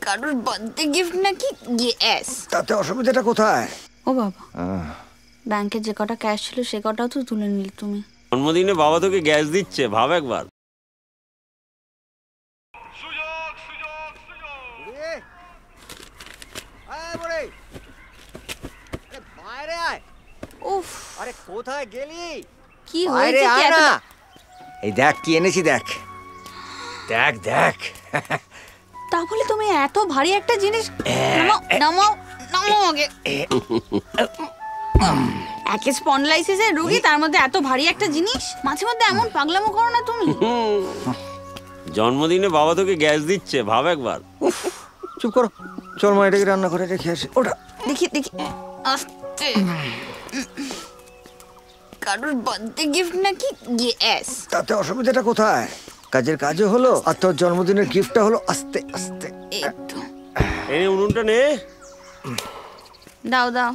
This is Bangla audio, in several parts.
কারোর বার্থডে গিফট নাকি? ইয়েস। তাতে অসুবিধাটা কোথায়? ও বাবা, ব্যাংকে যে কটা ক্যাশ ছিল সে কটাও তো তুলে নিলে তুমি। জন্মদিনে বাবা তোকে গ্যাস দিচ্ছে, ভাব একবার। উফ, আরে কোথায় গেলি? কি হয়েছে কি এত? এই দেখ কি এনেছি, দেখ দেখ দেখ। তা বলে তুমি এত ভারী একটা জিনিস? নামাও নামাও নামাও আগে। একে স্পন্ডলাইসিসের রোগী, তার মধ্যে এত ভারী একটা জিনিস। মাঝে মধ্যে এমন পাগলামো করো না তুমি। জন্মদিনে বাবা তোকে গ্যাস দিচ্ছে, ভাব একবার। চুপ করো, চল মা এটাকে রান্না করে রেখে আসি। ওটা দেখি দেখি, আস্তে। কারোর বার্থডে গিফট নাকি? ইয়েস। তাতে অসুবিধাটা কোথায়? কাজের কাজও হলো আর তোর জন্মদিনের গিফটটা হলো আস্তে আস্তে। এই তো, এই উনুনটা নে। দাও দাও।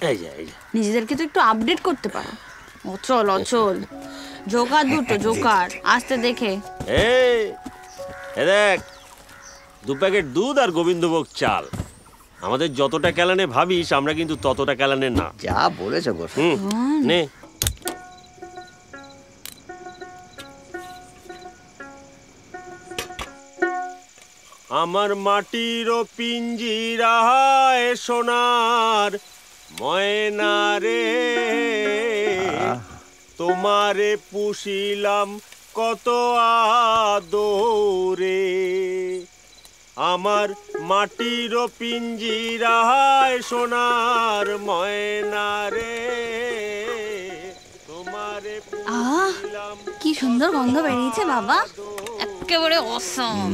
এই যা এই যা। নিজেদেরকে তো একটু আপডেট করতে পারো। অচল অচল, জোকার দুটো জোকার। আস্তে দেখে। এই এ দেখ, 2 প্যাকেট দুধ আর গোবিন্দভোগ চাল। আমাদের যতটা ক্যালানে ভাবিস আমরা কিন্তু ততটা ক্যালানে না। যা বলেছো গো। নে। আমার মাটির পিঞ্জিরায় সোনার ময়না রে, তোমারে পুষিলাম কত আদরে। আমার মাটির পিঞ্জিরায় সোনার ময়না রে, তোমারে পুষিলাম। কি সুন্দর গন্ধ বেরিয়েছে বাবা, একেবারে অসম।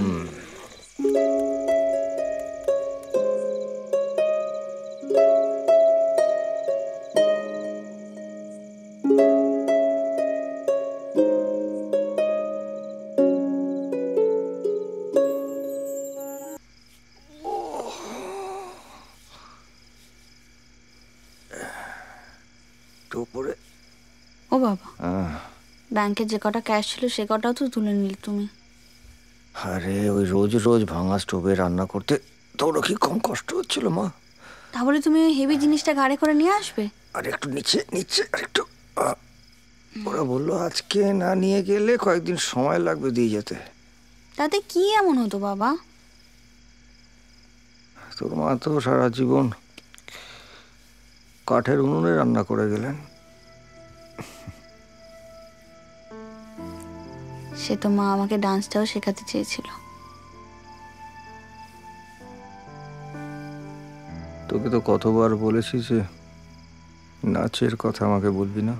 ও বাবা, ব্যাংকে যে কটা ক্যাশ ছিল সে কটাও তো তুলে নিলে তুমি। আরে ওই রোজ রোজ ভাঙা স্টোভে রান্না করতে তোরও কি কম কষ্ট হচ্ছিল মা? তাহলে তুমি ওই হেভি জিনিসটা গাড়ি করে নিয়ে আসবে। আর একটু নিচে নিচে আর একটু। ওরা বললো আজকে না নিয়ে গেলে কয়েকদিন সময় লাগবে দিয়ে যেতে। তাতে কি এমন হতো বাবা? তোর মা তো সারা জীবন কাঠের উনুনে রান্না করে গেলেন। সে তো মা আমাকে ডান্সটাও শেখাতে চেয়েছিল। তোকে তো কতবার বলেছি যে নাচের কথা আমাকে বলবি না।